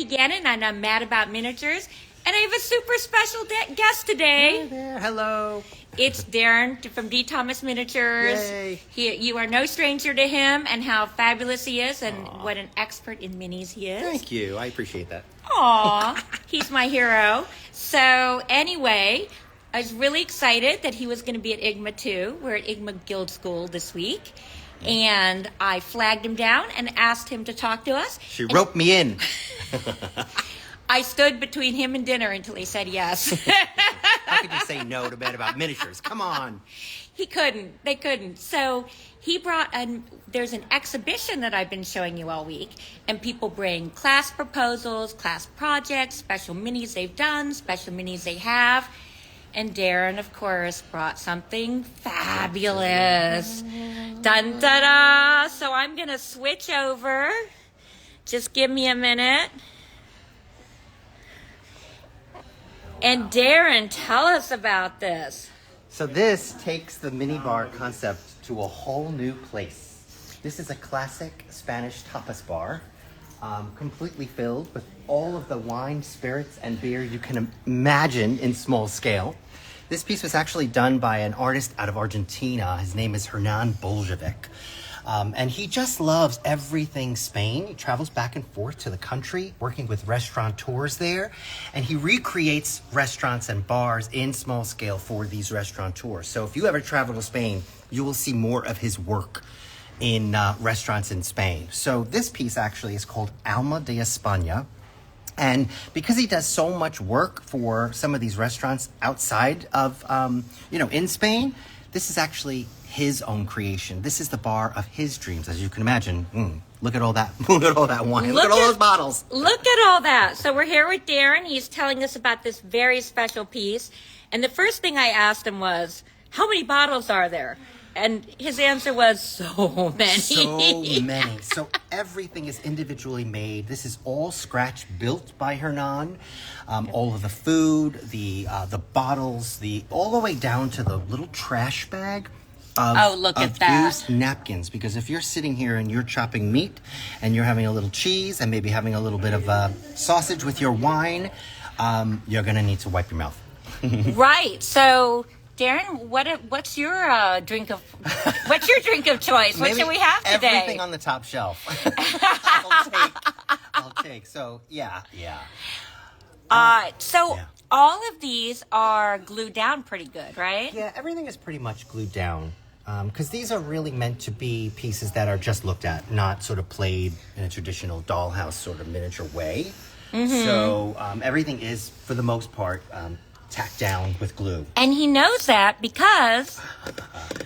Gannon, and I'm mad about miniatures. And I have a super special guest today. Hi there. Hello. It's Darren from D. Thomas Miniatures. Yay. You are no stranger to him and how fabulous he is and what an expert in minis he is. Thank you. I appreciate that. Aw, he's my hero. So anyway, I was really excited that he was going to be at IGMA too. We're at IGMA Guild School this week. And I flagged him down and asked him to talk to us. She roped me in. I stood between him and dinner until he said yes. How could you say no to bed about miniatures? Come on. He couldn't. They couldn't. So he brought there's an exhibition that I've been showing you all week, and people bring class proposals, class projects, special minis they've done, special minis they have. And Darren, of course, brought something fabulous. Dun da da. So I'm going to switch over. Just give me a minute. And Darren, tell us about this. So this takes the mini bar concept to a whole new place. This is a classic Spanish tapas bar, completely filled with all of the wine, spirits, and beer you can imagine in small scale. This piece was actually done by an artist out of Argentina. His name is Hernan Boljevic. And he just loves everything Spain. He travels back and forth to the country, working with restaurateurs there. And he recreates restaurants and bars in small scale for these restaurateurs. So if you ever travel to Spain, you will see more of his work in restaurants in Spain. So this piece actually is called Alma de España. And because he does so much work for some of these restaurants outside of, in Spain, this is actually his own creation. This is the bar of his dreams, as you can imagine. Look at all that. Look at all that wine. Look at all those bottles. Look at all that. So we're here with Darren. He's telling us about this very special piece. And the first thing I asked him was, how many bottles are there? And his answer was, so many. So many. So everything is individually made. This is all scratch built by Hernan. All of the food, the bottles, all the way down to the little trash bag of used napkins. Because if you're sitting here and you're chopping meat and you're having a little cheese and maybe having a little bit of sausage with your wine, you're going to need to wipe your mouth. Right. So Darren, what's your drink of choice? What should we have today? Everything on the top shelf. I'll take. So yeah. All of these are glued down pretty good, right? Yeah, everything is pretty much glued down. Because these are really meant to be pieces that are just looked at, not sort of played in a traditional dollhouse sort of miniature way. Mm-hmm. So everything is, for the most part, tacked down with glue. And he knows that because,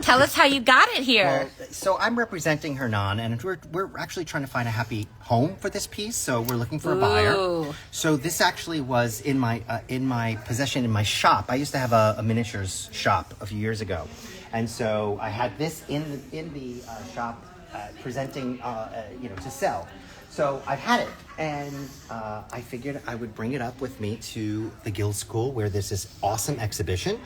tell us how you got it here. Well, so I'm representing Hernan, and we're actually trying to find a happy home for this piece. So we're looking for a buyer. So this actually was in my possession in my shop. I used to have a miniatures shop a few years ago, and so I had this in the shop presenting to sell. So I've had it, and I figured I would bring it up with me to the Guild School where there's this awesome exhibition,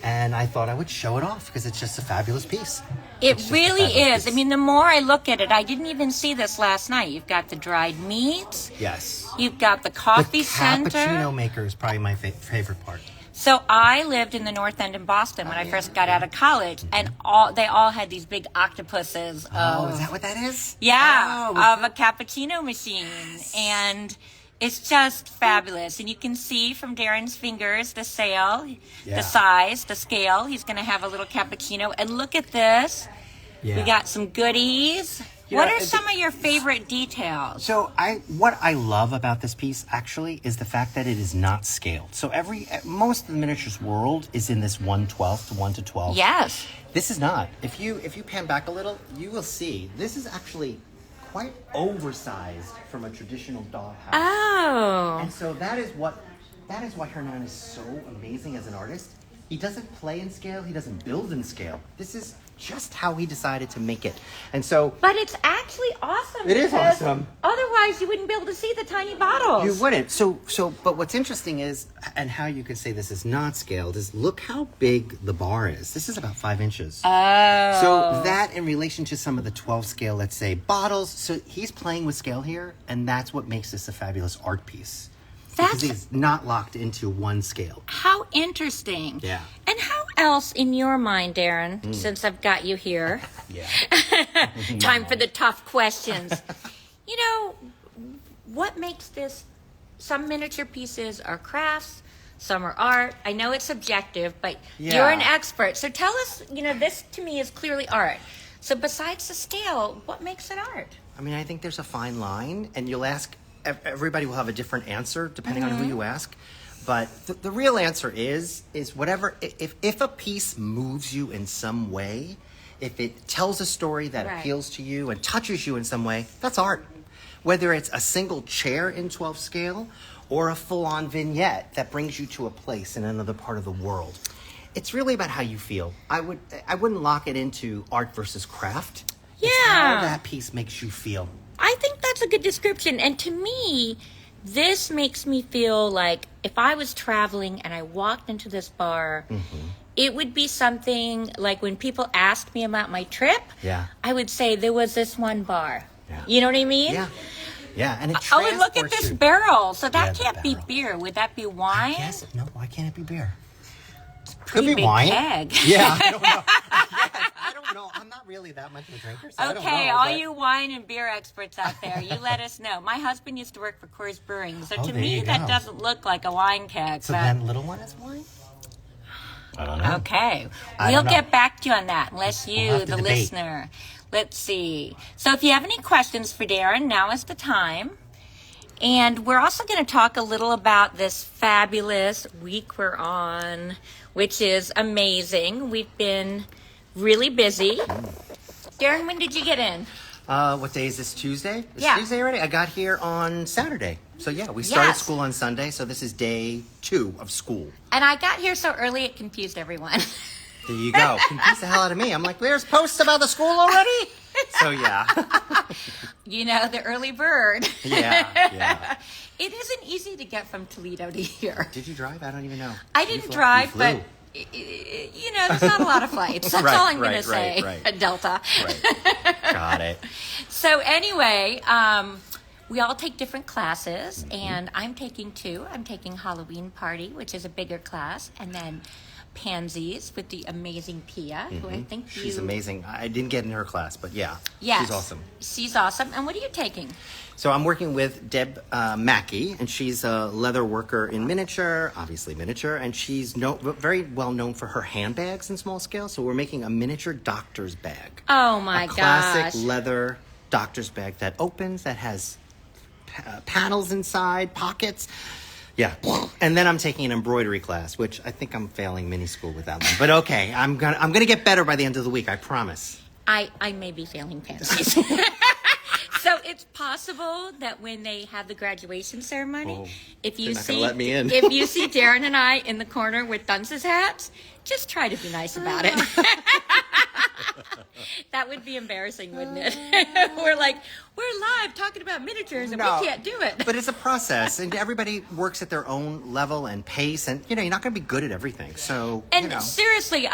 and I thought I would show it off because it's just a fabulous piece. It really is. I mean, the more I look at it, I didn't even see this last night. You've got the dried meats. Yes. You've got the coffee center. The cappuccino maker is probably my favorite part. So I lived in the North End in Boston when I first got out of college, and they all had these big octopuses. Is that what that is? Yeah, of a cappuccino machine, and it's just fabulous. And you can see from Darren's fingers the the size, the scale. He's going to have a little cappuccino, and look at this. Yeah. We got some goodies. What are some of your favorite details? So what I love about this piece actually is the fact that it is not scaled. So most of the miniatures world is in this 1/12 to 1:12. Yes. This is not. If you pan back a little, you will see this is actually quite oversized from a traditional dollhouse. Oh. And so that is why Hernan is so amazing as an artist. He doesn't play in scale. He doesn't build in scale. This is just how he decided to make it. And so But it's actually awesome. It is because awesome. Otherwise, you wouldn't be able to see the tiny bottles. you wouldn't. But what's interesting is, and how you can say this is not scaled, is look how big the bar is. This is about 5 inches. Oh. So that in relation to some of the 12 scale, let's say, bottles. So he's playing with scale here, and that's what makes this a fabulous art piece. Because he's not locked into one scale. How interesting. Yeah. And how else, in your mind, Darren, since I've got you here, Yeah. time for the tough questions. You know, what makes this, some miniature pieces are crafts, some are art. I know it's subjective, but you're an expert. So tell us, this to me is clearly art. So besides the scale, what makes it art? I mean, I think there's a fine line, and you'll ask, everybody will have a different answer depending on who you ask. But the real answer is whatever, if a piece moves you in some way, if it tells a story that appeals to you and touches you in some way, that's art. Whether it's a single chair in 12 scale or a full-on vignette that brings you to a place in another part of the world. It's really about how you feel. I wouldn't lock it into art versus craft. It's how that piece makes you feel. I think that's a good description. And to me, this makes me feel like if I was traveling and I walked into this bar, it would be something like when people asked me about my trip, I would say there was this one bar. Yeah. You know what I mean? Yeah. Yeah, and it and look at this barrel. So that can't be barrel. beer. Would that be wine? Yes. No, why can't it be beer? Pretty Could be big wine. keg. Yeah, I don't know. I don't know. I'm not really that much of a drinker, so I don't know. Okay, all you wine and beer experts out there, you let us know. My husband used to work for Coors Brewing, so to me that doesn't look like a wine keg. So then little one is wine? I don't know. Okay, we'll get back to you on that, unless you, the debate. listener. Let's see. So if you have any questions for Darren, now is the time. And we're also going to talk a little about this fabulous week we're on, which is amazing. We've been really busy. Darren, when did you get in? What day is this? Tuesday? It's Tuesday already? I got here on Saturday. So yeah, we started school on Sunday, so this is day 2 of school. And I got here so early it confused everyone. There you go. Confused the hell out of me. I'm like, there's posts about the school already? So yeah. The early bird. Yeah. It isn't easy to get from Toledo to here. Did you drive? I don't even know. I didn't drive, but there's not a lot of flights. That's all I'm going to say. Right. Delta. Right. Got it. So anyway, we all take different classes, and I'm taking 2. I'm taking Halloween Party, which is a bigger class, and then Pansies with the amazing Pia, who I think she's amazing. I didn't get in her class, but yes, she's awesome. She's awesome. And what are you taking? So I'm working with Deb Mackey, and she's a leather worker in miniature, obviously miniature, and she's very well known for her handbags in small scale. So we're making a miniature doctor's bag. Oh my gosh. Classic leather doctor's bag that opens, that has panels inside, pockets. Yeah, and then I'm taking an embroidery class, which I think I'm failing mini school with that one. But okay, I'm gonna get better by the end of the week. I promise. I may be failing Pansies. So it's possible that when they have the graduation ceremony, if you not gonna let me in. if you see Darren and I in the corner with dunce's hats, just try to be nice about it. That would be embarrassing, wouldn't it? We're live talking about miniatures and we can't do it. But it's a process, and everybody works at their own level and pace, and you're not going to be good at everything. So, seriously,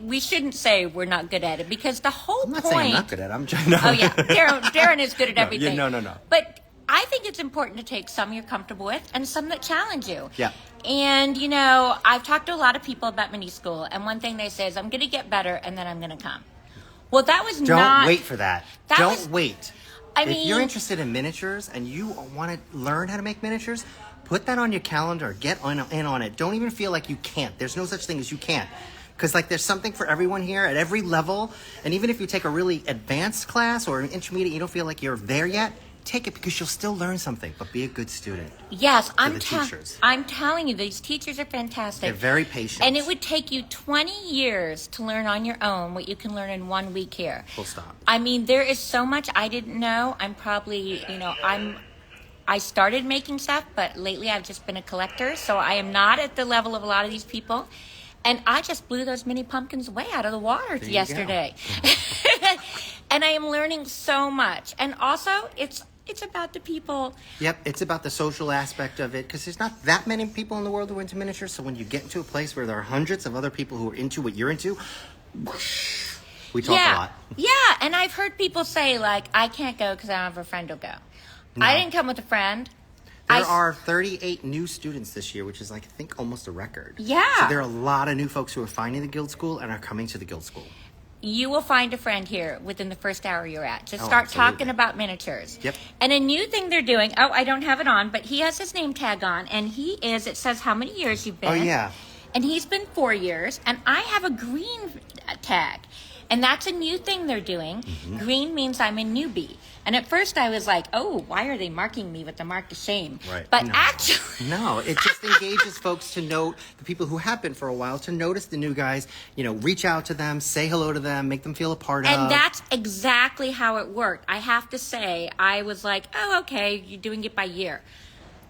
we shouldn't say we're not good at it, because the whole I'm not point. saying I'm not good at it. I'm trying to. Oh yeah, Darren is good at everything. No. But I think it's important to take some you're comfortable with and some that challenge you. Yeah. And I've talked to a lot of people about mini school, and one thing they say is, "I'm going to get better, and then I'm going to come." Well, that was Don't wait for that. Don't wait. I if mean, you're interested in miniatures and you want to learn how to make miniatures, put that on your calendar. Get in on it. Don't even feel like you can't. There's no such thing as you can't. Because there's something for everyone here at every level. And even if you take a really advanced class or an intermediate, you don't feel like you're there yet, take it, because you'll still learn something. But be a good student. Yes, teachers. I'm telling you, these teachers are fantastic. They're very patient. And it would take you 20 years to learn on your own what you can learn in 1 week here. Full stop. I mean, there is so much I didn't know. I'm probably, I started making stuff, but lately I've just been a collector, so I am not at the level of a lot of these people. And I just blew those mini pumpkins way out of the water There you yesterday. And I am learning so much. And also, it's about the people. Yep, it's about the social aspect of it, because there's not that many people in the world who are into miniatures. So when you get into a place where there are hundreds of other people who are into what you're into, whoosh, we talk a lot. Yeah, and I've heard people say, like, I can't go because I don't have a friend to go. No. I didn't come with a friend. There are 38 new students this year, which is, like, I think, almost a record. Yeah. So there are a lot of new folks who are finding the Guild School and are coming to the Guild School. You will find a friend here within the first hour you're at. Just Oh, start absolutely. talking about miniatures. Yep. And a new thing they're doing, I don't have it on, but he has his name tag on, and it says how many years you've been. Oh, yeah. And he's been 4 years, and I have a green tag. And that's a new thing they're doing. Mm-hmm. Green means I'm a newbie. And at first I was like, oh, why are they marking me with the mark of shame? Right. But No. actually... No, it just engages folks to note the people who have been for a while, to notice the new guys, reach out to them, say hello to them, make them feel a part of. And that's exactly how it worked. I have to say, I was like, oh, okay, you're doing it by year.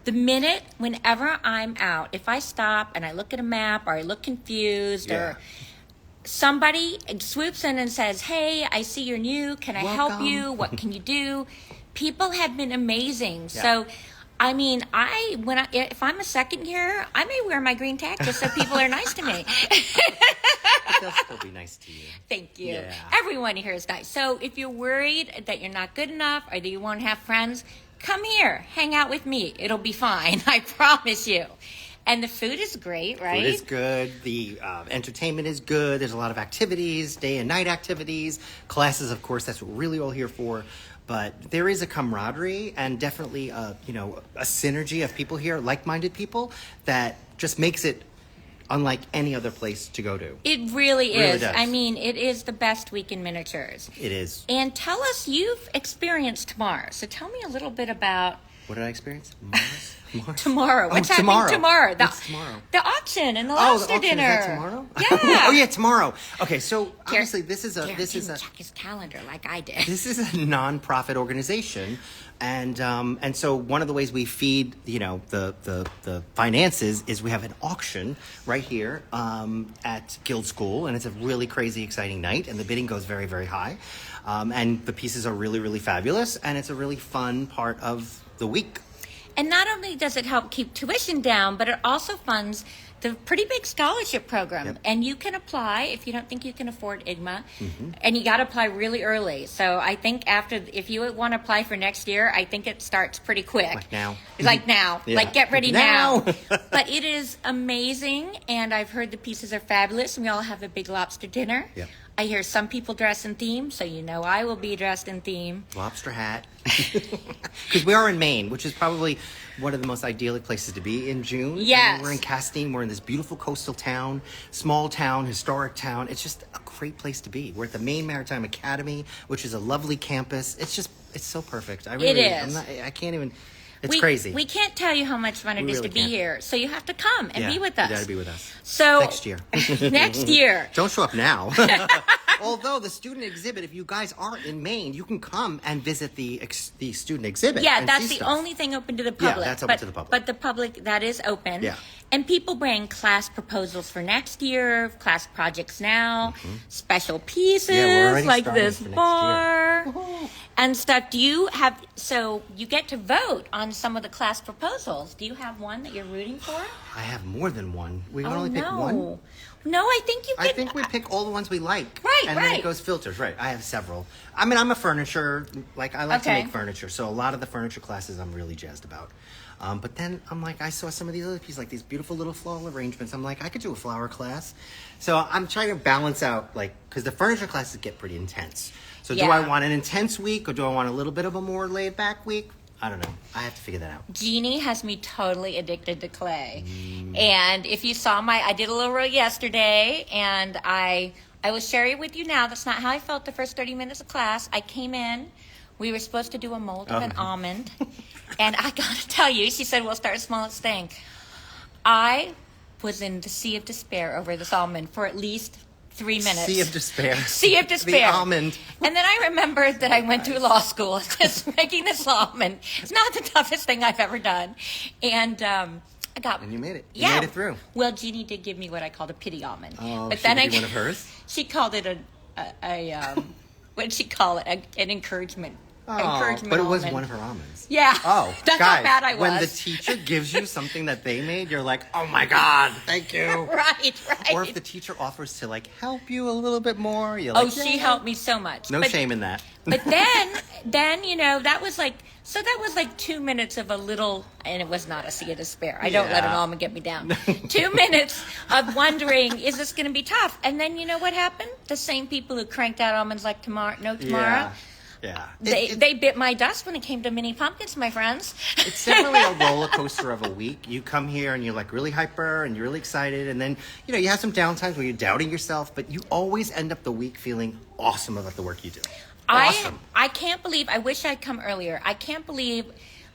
The minute, whenever I'm out, if I stop and I look at a map or I look confused Yeah. or somebody swoops in and says, hey, I see you're new. Can I help Welcome. you? What can you do? People have been amazing. Yeah. So, I mean, if I'm a second year, I may wear my green tag just so people are nice to me. But they'll still be nice to you. Thank you. Yeah. Everyone here is nice. So if you're worried that you're not good enough or that you won't have friends, come here. Hang out with me. It'll be fine. I promise you. And the food is great, right? Food is good. The entertainment is good. There's a lot of activities, day and night activities, classes, of course. That's what we're really all here for. But there is a camaraderie and definitely a synergy of people here, like-minded people, that just makes it unlike any other place to go to. It really Really is. does. I mean, it is the best week in miniatures. It is. And tell us, you've experienced Mars. So tell me a little bit about What did I experience? Mars? Mars? tomorrow. Oh, What's tomorrow. happening tomorrow? What's tomorrow? The auction and the Oh, lobster the auction, dinner. is that tomorrow? Yeah. Oh, yeah, tomorrow. Okay, so obviously this is a Garrett didn't check his calendar like I did. This is a non-profit organization, and so one of the ways we feed the finances is we have an auction right here at Guild School, and it's a really crazy, exciting night, and the bidding goes very, very high, and the pieces are really, really fabulous, and it's a really fun part of the week. And not only does it help keep tuition down, but it also funds the pretty big scholarship program. Yep. And you can apply if you don't think you can afford IGMA. Mm-hmm. And you got to apply really early. So I think if you want to apply for next year, I think it starts pretty quick. Like now. Like now. Yeah. Like get ready Now. now. But it is amazing. And I've heard the pieces are fabulous. And we all have a big lobster dinner. Yep. I hear some people dress in theme. So I will be dressed in theme. Lobster hat. Because we are in Maine, which is probably one of the most idyllic places to be in June. Yes. And we're in Castine. We're in this beautiful coastal town, small town, historic town. It's just a great place to be. We're at the Maine Maritime Academy, which is a lovely campus. It's so perfect. It is. I can't even. It's crazy. We can't tell you how much fun it We is really to be can't. here. So you have to come and be with us. You gotta be with us. So Next year. Next year. Don't show up now. Although the student exhibit, if you guys aren't in Maine, you can come and visit the student exhibit. Yeah, and that's see the stuff. only thing open to the public. that's open to the public. But the public, that is open. Yeah. And people bring class proposals for next year, class projects now, special pieces Mm-hmm. Yeah, we're already like starting this for next bar year. and stuff. So you get to vote on some of the class proposals. Do you have one that you're rooting for? I have more than one. We can only no. pick one. No, I think you I pick. think we pick all the ones we like. Right, And then right. it goes filters. Right. I have several. I mean, I'm a furniture, I like to Okay. make furniture. So a lot of the furniture classes I'm really jazzed about. But then I'm like, I saw some of these other pieces, like these beautiful little floral arrangements. I'm like, I could do a flower class. So I'm trying to balance out, because the furniture classes get pretty intense. So do Yeah. I want an intense week or do I want a little bit of a more laid back week? I don't know. I have to figure that out. Jeannie has me totally addicted to clay. And if you saw I did a little row yesterday, and I will share it with you now. That's not how I felt the first 30 minutes of class. I came in, we were supposed to do a mold of an almond. And I gotta tell you, she said, we'll start small and staying. I was in the sea of despair over this almond for at least 3 minutes. Sea of despair. Sea of despair. The almond. And then I remembered that I went to law school just making this almond. It's not the toughest thing I've ever done. And I got. And you made it. You Yeah. made it through. Well, Jeannie did give me what I called a pity almond. Oh, but she then gave you one of hers? She called it what did she call it? An encouragement. Oh, encouragement but it was almond. one of her almonds. Yeah. Oh, That's guys, how bad I was. when the teacher gives you something that they made, you're like, oh my God, thank you. Right. Or if the teacher offers to like help you a little bit more, you're like, Oh, she helped me so much. No shame in that. But then that was like 2 minutes of a little, and it was not a sea of despair. I don't let an Yeah. almond get me down. 2 minutes of wondering, is this going to be tough? And then you know what happened? The same people who cranked out almonds like tomorrow, Yeah. they bit my dust when it came to mini pumpkins, my friends. It's definitely a roller coaster of a week. You come here and you're like really hyper and you're really excited, and then you have some downtimes where you're doubting yourself, but you always end up the week feeling awesome about the work you do. Awesome. I can't believe, I wish I'd come earlier. I can't believe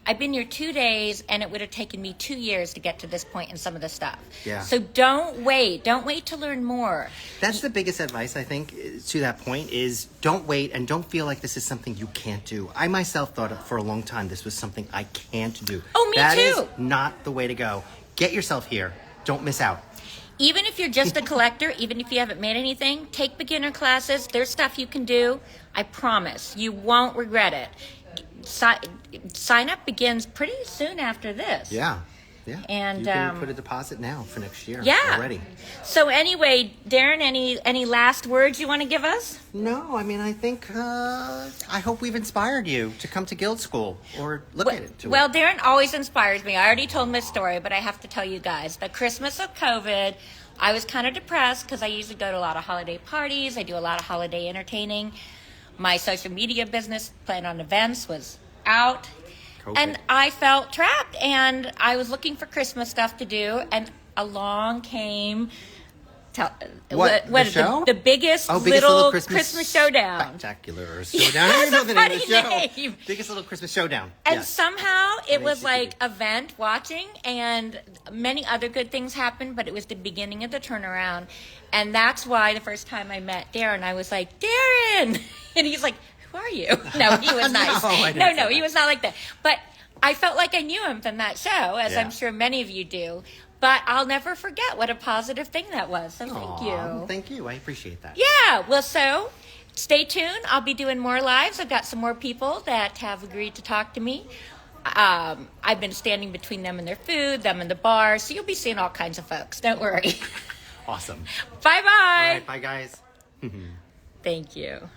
I've been here 2 days and it would have taken me 2 years to get to this point in some of the stuff. Yeah. So don't wait to learn more. That's the biggest advice, I think, to that point is don't wait and don't feel like this is something you can't do. I myself thought for a long time this was something I can't do. Oh, me That too. is not the way to go. Get yourself here. Don't miss out. Even if you're just a collector, even if you haven't made anything, take beginner classes. There's stuff you can do. I promise. You won't regret it. Sign up begins pretty soon after this. Yeah. Yeah. And, you can put a deposit now for next year. Yeah. Already. So anyway, Darren, any last words you want to give us? No, I mean, I think, I hope we've inspired you to come to Guild School or look at it. Well, Darren always inspires me. I already told my story, but I have to tell you guys. The Christmas of COVID, I was kind of depressed because I usually go to a lot of holiday parties. I do a lot of holiday entertaining. My social media business, Plan on Events, was out. COVID. And I felt trapped, and I was looking for Christmas stuff to do, and along came The show? The biggest, little Christmas showdown. Spectacular showdown. I don't know the name of the Funny show. name. Biggest little Christmas showdown. And Yes. somehow it was HCTV. like event watching, and many other good things happened, but it was the beginning of the turnaround. And that's why the first time I met Darren, I was like, Darren! And he's like, who are you? No, he was nice. I didn't say he that. was not like that. But I felt like I knew him from that show, as Yeah. I'm sure many of you do. But I'll never forget what a positive thing that was. So thank Aw, you. Thank you. I appreciate that. Yeah, well, so stay tuned. I'll be doing more lives. I've got some more people that have agreed to talk to me. I've been standing between them and their food, them and the bar, so you'll be seeing all kinds of folks. Don't worry. Awesome. Bye-bye. All right, bye, guys. Thank you.